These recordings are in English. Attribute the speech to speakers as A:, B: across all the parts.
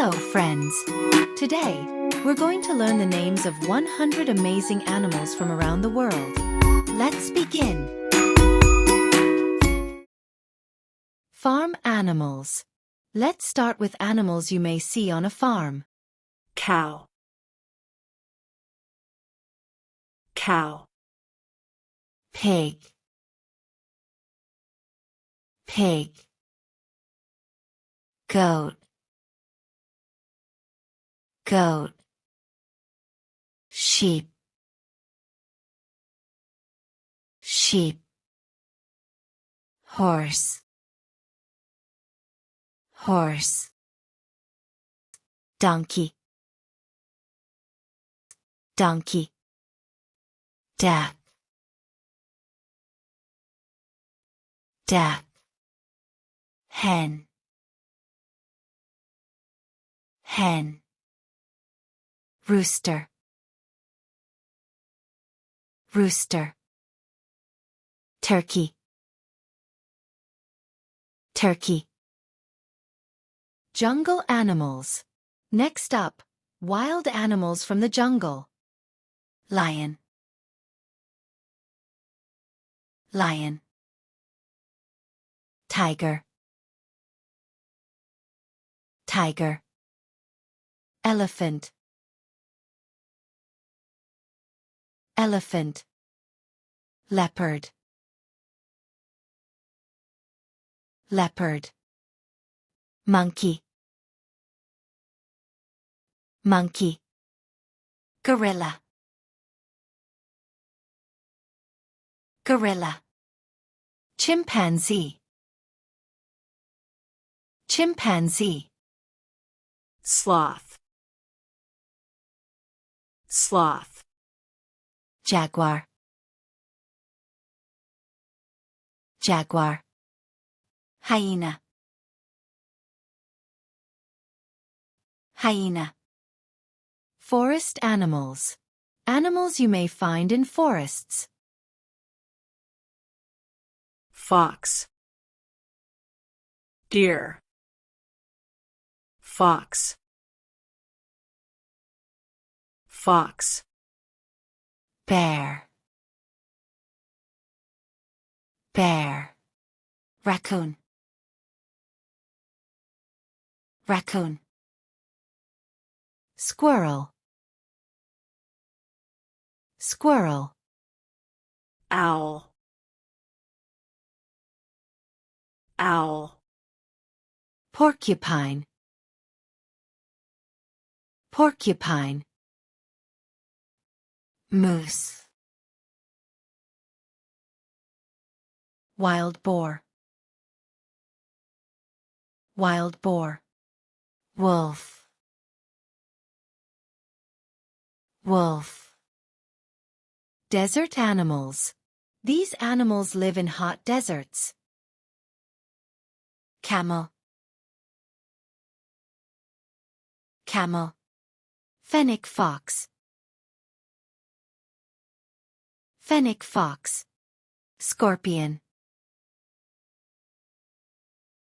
A: Hello, friends. Today, we're going to learn the names of 100 amazing animals from around the world. Let's begin. Farm animals. Let's start with animals you may see on a farm.
B: Cow, cow,
A: Pig, pig. Goat, goat. Sheep, sheep. Horse, horse. Donkey, donkey. Duck, duck. Hen, hen. Rooster, rooster. Turkey, turkey. Jungle animals. Next up, wild animals from the jungle. Lion, lion. Tiger, tiger. Elephant, elephant. Leopard, leopard. Monkey, monkey. Gorilla, gorilla. Chimpanzee, chimpanzee.
B: sloth, sloth,
A: Jaguar, jaguar. Hyena, hyena. Forest animals. Animals you may find in forests.
B: fox, deer, fox, fox,
A: Bear, bear. Raccoon, raccoon. Squirrel, squirrel.
B: owl, owl,
A: Porcupine, porcupine. Moose, wild boar, wild boar. Wolf, wolf. Desert animals. These animals live in hot deserts. Camel, camel. Fennec fox, fennec fox. Scorpion,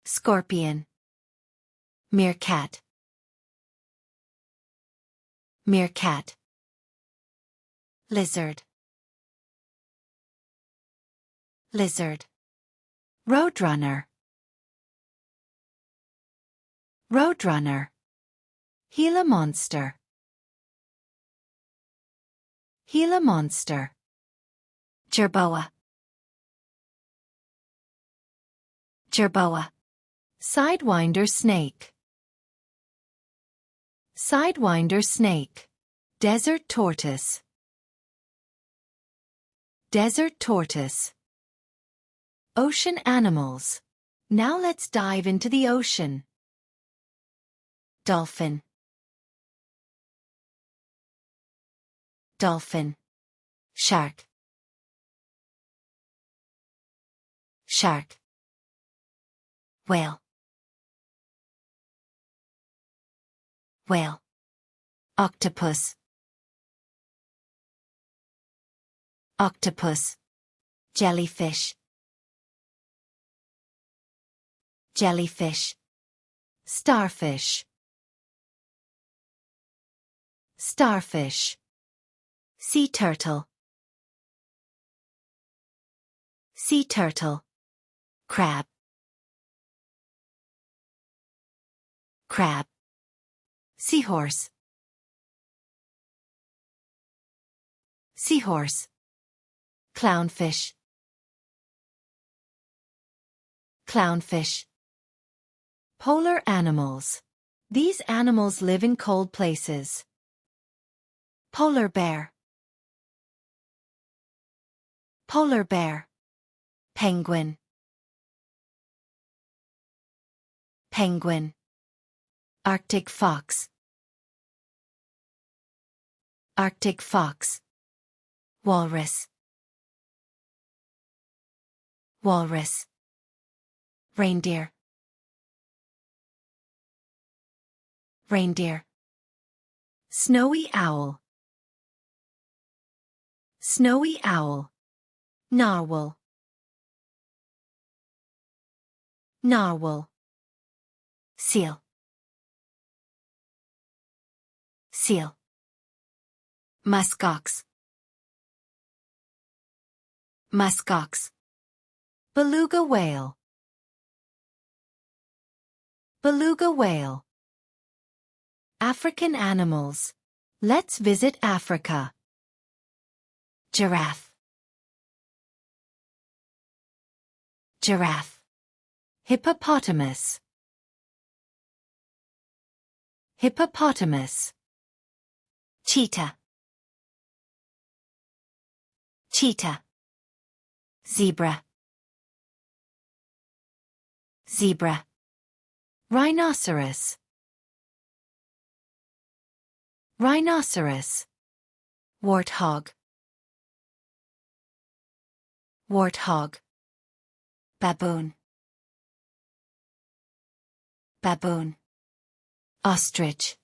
A: scorpion. Meerkat, meerkat. Lizard, lizard. Roadrunner, roadrunner. Gila monster, Gila monster. Jerboa, jerboa. Sidewinder snake, sidewinder snake. Desert tortoise, desert tortoise. Ocean animals. Now let's dive into the ocean. Dolphin, dolphin. Shark, shark. Whale, whale. Octopus, octopus. Jellyfish, jellyfish. Starfish, starfish, sea turtle, sea turtle, crab, crab, seahorse, seahorse, clownfish, clownfish. Polar animals. These animals live in cold places. Polar bear, polar bear, penguin, penguin, Arctic fox, Arctic fox, walrus, walrus, reindeer, reindeer, snowy owl, snowy owl, narwhal, narwhal, seal, seal, muskox, muskox, beluga whale, beluga whale. African animals. Let's visit Africa. Giraffe, giraffe, hippopotamus, hippopotamus, cheetah, cheetah, zebra, zebra, rhinoceros, rhinoceros, warthog, warthog, baboon, baboon, ostrich,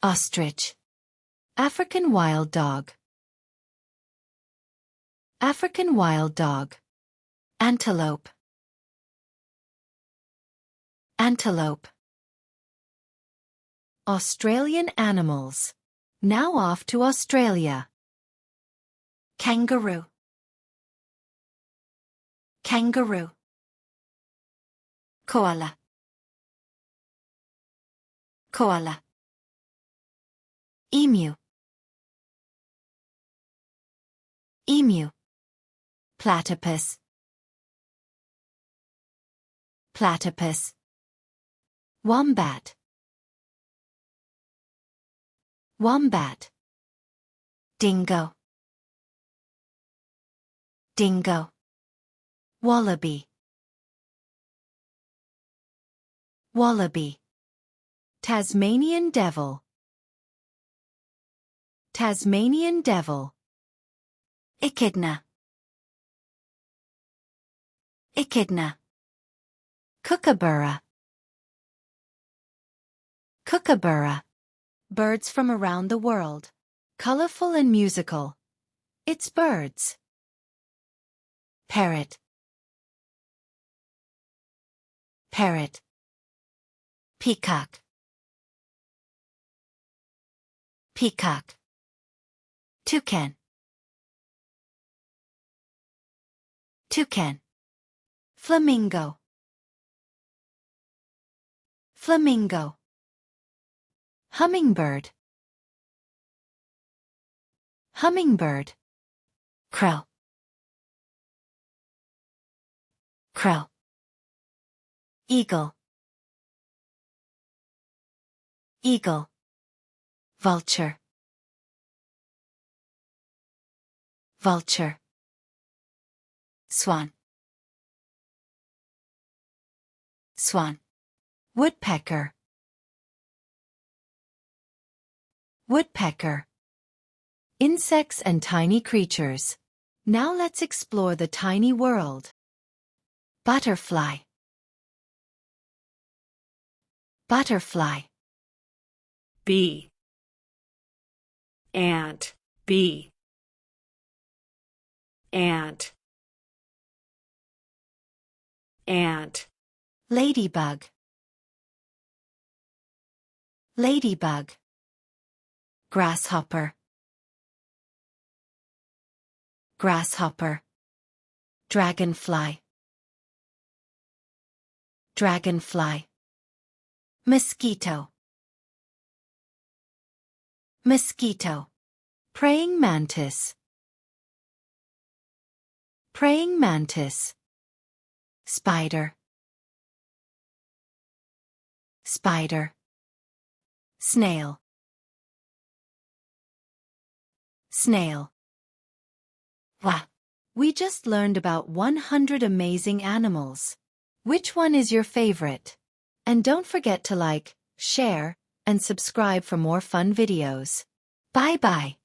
A: ostrich, African wild dog, African wild dog, antelope, antelope. Australian animals. Now off to Australia. Kangaroo, kangaroo, koala, koala, emu, emu, platypus, platypus, wombat, wombat, dingo, dingo, wallaby, wallaby, Tasmanian devil, Tasmanian devil, echidna, echidna, kookaburra, kookaburra. Birds from around the world. Colorful and musical. It's birds. Parrot, parrot, peacock, peacock, toucan, toucan, flamingo, flamingo, hummingbird, hummingbird, crow, crow, eagle, eagle, vulture, vulture, swan, swan, woodpecker, woodpecker. Insects and tiny creatures. Now let's explore the tiny world. Butterfly, butterfly,
B: bee, ant, bee, ant, ant,
A: ladybug, ladybug, grasshopper, grasshopper, dragonfly, dragonfly, mosquito, mosquito, praying mantis, praying mantis, spider, spider, snail, snail. Wow! We just learned about 100 amazing animals. Which one is your favorite? And don't forget to like, share, and subscribe for more fun videos. Bye-bye.